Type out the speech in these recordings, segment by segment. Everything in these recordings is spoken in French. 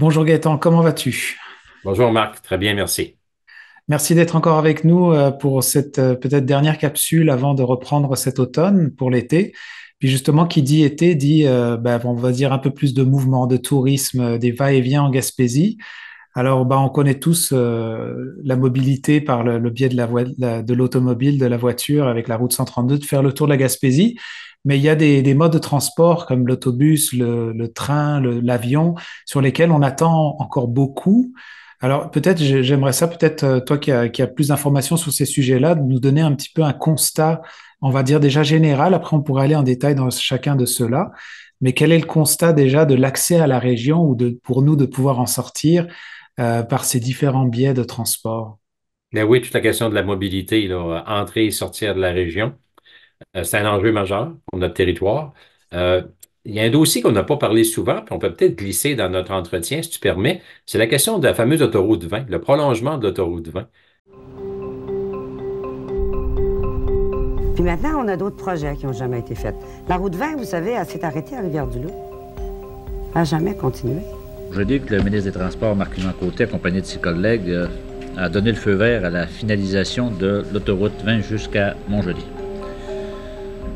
Bonjour Gaëtan, comment vas-tu? Bonjour Marc, très bien, merci. Merci d'être encore avec nous pour cette peut-être dernière capsule avant de reprendre cet automne pour l'été. Puis justement, qui dit été dit, on va dire un peu plus de mouvement, de tourisme, des va-et-vient en Gaspésie. Alors, on connaît tous la mobilité par le biais de de l'automobile, de la voiture avec la route 132, de faire le tour de la Gaspésie. Mais il y a des modes de transport comme l'autobus, le train, l'avion, sur lesquels on attend encore beaucoup. Alors, peut-être, j'aimerais ça, peut-être, toi qui as plus d'informations sur ces sujets-là, de nous donner un petit peu un constat, on va dire déjà général. Après, on pourrait aller en détail dans chacun de ceux-là. Mais quel est le constat déjà de l'accès à la région ou pour nous de pouvoir en sortir par ces différents biais de transport? Mais oui, toute la question de la mobilité, là, entrer et sortir de la région, c'est un enjeu majeur pour notre territoire. Euh, il y a un dossier qu'on n'a pas parlé souvent, puis on peut peut-être glisser dans notre entretien, si tu permets, c'est la question de la fameuse autoroute 20, le prolongement de l'autoroute 20. Puis maintenant, on a d'autres projets qui n'ont jamais été faits. La route 20, vous savez, elle s'est arrêtée à Rivière-du-Loup. Elle n'a jamais continué. Je dis que le ministre des Transports, Marc-Yvan Côté, accompagné de ses collègues, a donné le feu vert à la finalisation de l'autoroute 20 jusqu'à Montjoly.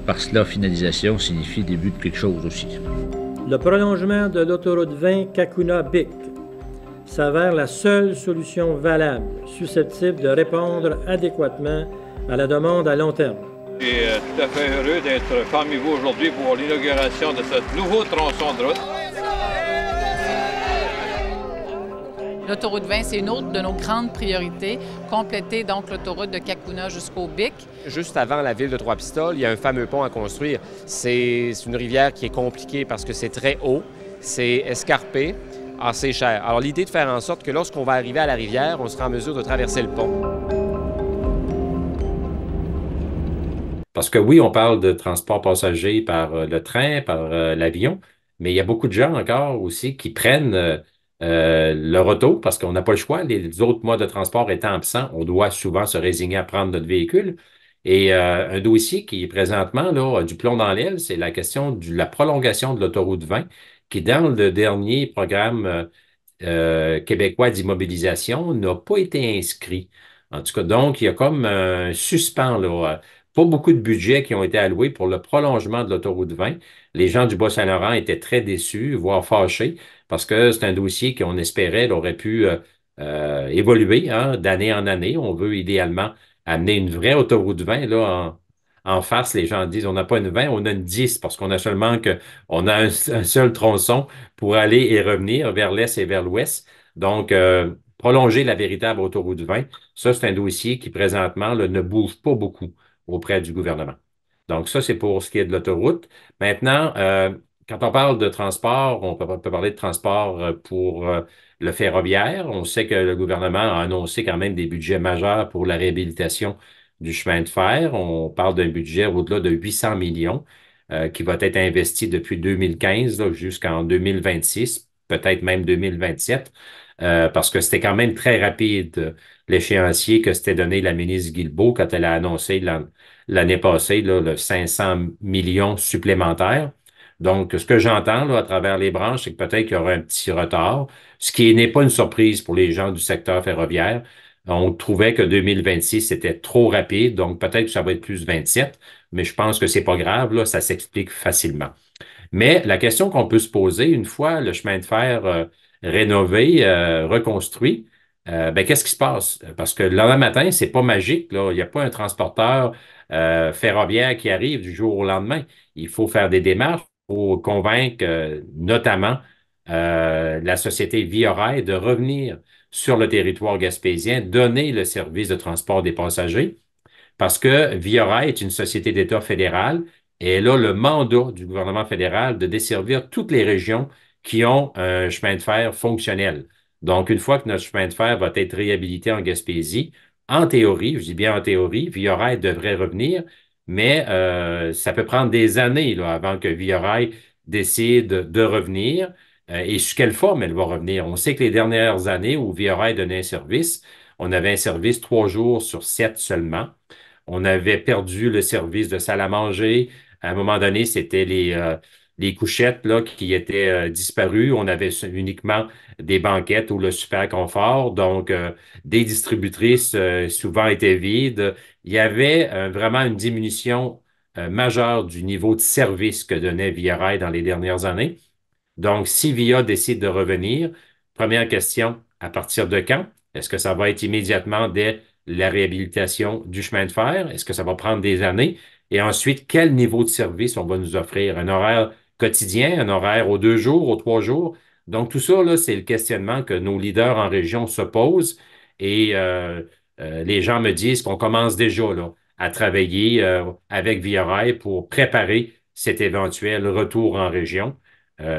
Par cela, finalisation signifie début de quelque chose aussi. Le prolongement de l'autoroute 20 Kakuna-Bic s'avère la seule solution valable, susceptible de répondre adéquatement à la demande à long terme. Je suis tout à fait heureux d'être parmi vous aujourd'hui pour l'inauguration de ce nouveau tronçon de route. L'autoroute 20, c'est une autre de nos grandes priorités, compléter donc l'autoroute de Kakuna jusqu'au Bic. Juste avant la ville de Trois-Pistoles, il y a un fameux pont à construire. C'est une rivière qui est compliquée parce que c'est très haut, c'est escarpé, assez cher. Alors l'idée de faire en sorte que lorsqu'on va arriver à la rivière, on sera en mesure de traverser le pont. Parce que oui, on parle de transport passager par le train, par l'avion, mais il y a beaucoup de gens encore aussi qui prennent leur auto parce qu'on n'a pas le choix. Les autres modes de transport étant absents, on doit souvent se résigner à prendre notre véhicule. Et un dossier qui présentement là, a du plomb dans l'aile, c'est la question de la prolongation de l'autoroute 20, qui dans le dernier programme québécois d'immobilisation n'a pas été inscrit. En tout cas, donc, il y a comme un suspens, là. Pas beaucoup de budget qui ont été alloués pour le prolongement de l'autoroute 20. Les gens du Bas-Saint-Laurent étaient très déçus, voire fâchés, parce que c'est un dossier qu'on espérait là, aurait pu évoluer hein, d'année en année. On veut idéalement amener une vraie autoroute 20 là, en face. Les gens disent on n'a pas une 20, on a une 10 parce qu'on a seulement on a un seul tronçon pour aller et revenir vers l'est et vers l'ouest. Donc, prolonger la véritable autoroute 20, ça, c'est un dossier qui présentement là, ne bouge pas beaucoup auprès du gouvernement. Donc, ça, c'est pour ce qui est de l'autoroute. Maintenant, quand on parle de transport, on peut parler de transport pour le ferroviaire. On sait que le gouvernement a annoncé quand même des budgets majeurs pour la réhabilitation du chemin de fer. On parle d'un budget au-delà de 800 millions qui va être investi depuis 2015 là, jusqu'en 2026, peut-être même 2027, parce que c'était quand même très rapide l'échéancier que s'était donné la ministre Guilbeault quand elle a annoncé l'année passée là, le 500 millions supplémentaires. Donc, ce que j'entends là, à travers les branches, c'est que peut-être qu'il y aura un petit retard, ce qui n'est pas une surprise pour les gens du secteur ferroviaire. On trouvait que 2026, c'était trop rapide, donc peut-être que ça va être plus 27, mais je pense que c'est pas grave, là, ça s'explique facilement. Mais la question qu'on peut se poser, une fois le chemin de fer rénové, reconstruit, qu'est-ce qui se passe? Parce que le lendemain matin, c'est pas magique, là. Il n'y a pas un transporteur ferroviaire qui arrive du jour au lendemain. Il faut faire des démarches pour convaincre notamment la société Via Rail de revenir sur le territoire gaspésien, donner le service de transport des passagers parce que Via Rail est une société d'État fédérale et elle a le mandat du gouvernement fédéral de desservir toutes les régions qui ont un chemin de fer fonctionnel. Donc, une fois que notre chemin de fer va être réhabilité en Gaspésie, en théorie, je dis bien en théorie, Via Rail devrait revenir, mais ça peut prendre des années là, avant que Via Rail décide de revenir. Et sous quelle forme elle va revenir? On sait que les dernières années où Via Rail donnait un service, on avait un service 3 jours sur 7 seulement. On avait perdu le service de salle à manger. À un moment donné, c'était les couchettes là, qui étaient disparues. On avait uniquement des banquettes ou le super confort. Donc, des distributrices souvent étaient vides. Il y avait vraiment une diminution majeure du niveau de service que donnait Via Rail dans les dernières années. Donc, si VIA décide de revenir, première question, à partir de quand? Est-ce que ça va être immédiatement dès la réhabilitation du chemin de fer? Est-ce que ça va prendre des années? Et ensuite, quel niveau de service on va nous offrir? Un horaire quotidien, un horaire aux 2 jours, aux 3 jours? Donc, tout ça, là, c'est le questionnement que nos leaders en région se posent. Et les gens me disent qu'on commence déjà là, à travailler avec Via Rail pour préparer cet éventuel retour en région.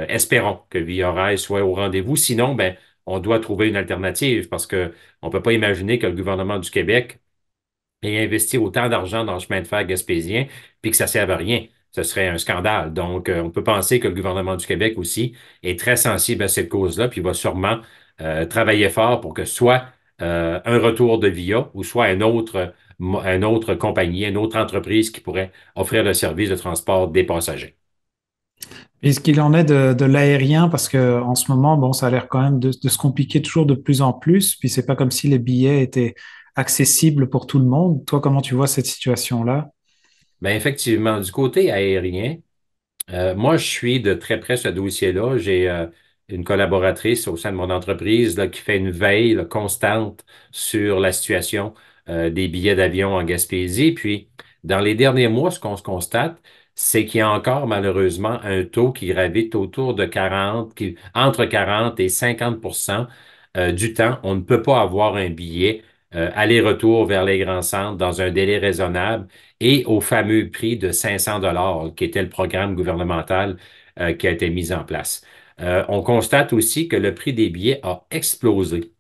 Espérons que Via Rail soit au rendez-vous. Sinon, ben, on doit trouver une alternative parce que on peut pas imaginer que le gouvernement du Québec ait investi autant d'argent dans le chemin de fer gaspésien puis que ça ne serve à rien. Ce serait un scandale. Donc, on peut penser que le gouvernement du Québec aussi est très sensible à cette cause-là, puis va sûrement travailler fort pour que soit un retour de Via ou soit une autre compagnie, une autre entreprise qui pourrait offrir le service de transport des passagers. Et ce qu'il en est de l'aérien, parce que en ce moment, bon, ça a l'air quand même de se compliquer toujours de plus en plus, puis c'est pas comme si les billets étaient accessibles pour tout le monde. Toi, comment tu vois cette situation-là? Ben effectivement, du côté aérien, moi, je suis de très près ce dossier-là. J'ai une collaboratrice au sein de mon entreprise là, qui fait une veille là, constante sur la situation des billets d'avion en Gaspésie. Puis, dans les derniers mois, ce qu'on se constate, c'est qu'il y a encore malheureusement un taux qui gravite autour de 40, entre 40 et 50 du temps. On ne peut pas avoir un billet aller-retour vers les grands centres dans un délai raisonnable et au fameux prix de 500 dollars, qui était le programme gouvernemental qui a été mis en place. On constate aussi que le prix des billets a explosé.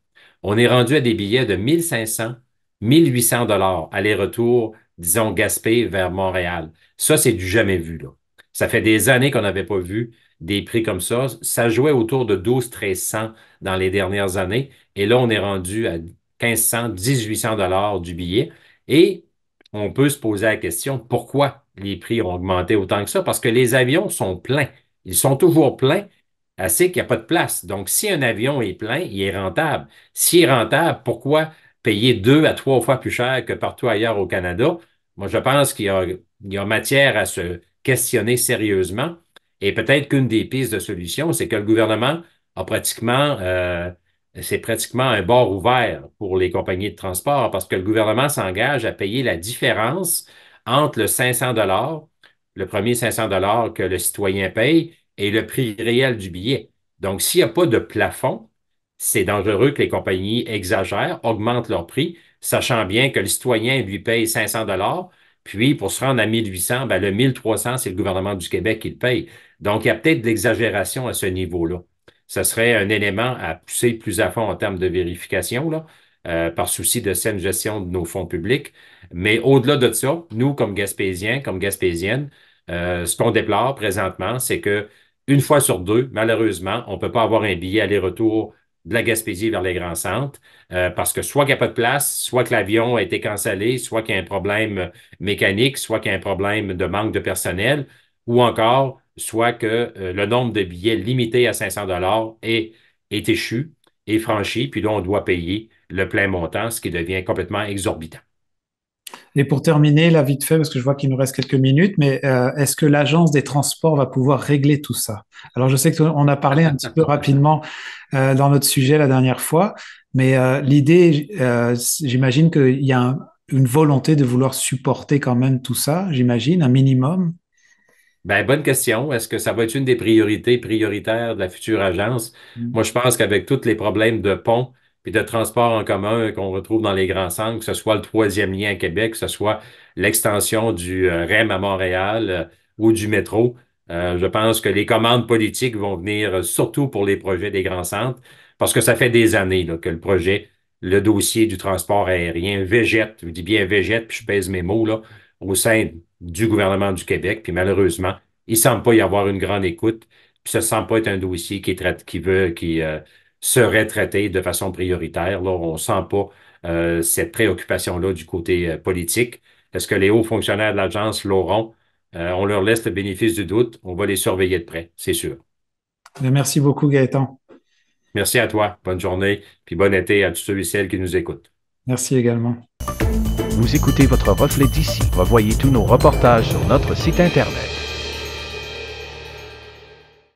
On est rendu à des billets de 1500, 1800 dollars aller-retour, disons Gaspé vers Montréal. Ça, c'est du jamais vu, là. Ça fait des années qu'on n'avait pas vu des prix comme ça. Ça jouait autour de 1200-1300 dans les dernières années. Et là, on est rendu à 1500, 1800 dollars du billet. Et on peut se poser la question, pourquoi les prix ont augmenté autant que ça? Parce que les avions sont pleins. Ils sont toujours pleins, assez qu'il n'y a pas de place. Donc, si un avion est plein, il est rentable. S'il est rentable, pourquoi payer 2 à 3 fois plus cher que partout ailleurs au Canada? Moi, je pense il y a matière à se questionner sérieusement. Et peut-être qu'une des pistes de solution, c'est que le gouvernement a c'est pratiquement un bord ouvert pour les compagnies de transport parce que le gouvernement s'engage à payer la différence entre le 500 dollars, le premier 500 dollars que le citoyen paye et le prix réel du billet. Donc, s'il n'y a pas de plafond, c'est dangereux que les compagnies exagèrent, augmentent leur prix, sachant bien que le citoyen lui paye 500 dollars, puis pour se rendre à 1800, ben, le 1300, c'est le gouvernement du Québec qui le paye. Donc, il y a peut-être de l'exagération à ce niveau-là. Ce serait un élément à pousser plus à fond en termes de vérification, là, par souci de saine gestion de nos fonds publics. Mais au-delà de ça, nous, comme Gaspésiens, comme Gaspésiennes, ce qu'on déplore présentement, c'est que une fois sur deux, malheureusement, on ne peut pas avoir un billet aller-retour de la Gaspésie vers les grands centres, parce que soit qu'il n'y a pas de place, soit que l'avion a été cancellé, soit qu'il y a un problème mécanique, soit qu'il y a un problème de manque de personnel, ou encore, soit que le nombre de billets limité à 500 dollars est échu, est franchi, puis là, on doit payer le plein montant, ce qui devient complètement exorbitant. Et pour terminer, là, vite fait, parce que je vois qu'il nous reste quelques minutes, mais est-ce que l'Agence des transports va pouvoir régler tout ça? Alors, je sais qu'on a parlé un petit peu rapidement dans notre sujet la dernière fois, mais l'idée, j'imagine qu'il y a une volonté de vouloir supporter quand même tout ça, j'imagine, un minimum. Ben, bonne question. Est-ce que ça va être une des priorités prioritaires de la future agence? Moi, je pense qu'avec tous les problèmes de pont et de transport en commun qu'on retrouve dans les grands centres, que ce soit le troisième lien à Québec, que ce soit l'extension du REM à Montréal ou du métro, je pense que les commandes politiques vont venir surtout pour les projets des grands centres, parce que ça fait des années là, que le dossier du transport aérien végète, je dis bien végète, puis je pèse mes mots, là, au sein du gouvernement du Québec. Puis malheureusement, il ne semble pas y avoir une grande écoute. Puis ça ne semble pas être un dossier qui serait traité de façon prioritaire. Là, on ne sent pas cette préoccupation-là du côté politique. Est-ce que les hauts fonctionnaires de l'agence l'auront? on leur laisse le bénéfice du doute. On va les surveiller de près, c'est sûr. Merci beaucoup, Gaëtan. Merci à toi. Bonne journée, puis bon été à tous ceux et celles qui nous écoutent. Merci également. Vous écoutez votre reflet d'ici. Revoyez tous nos reportages sur notre site Internet.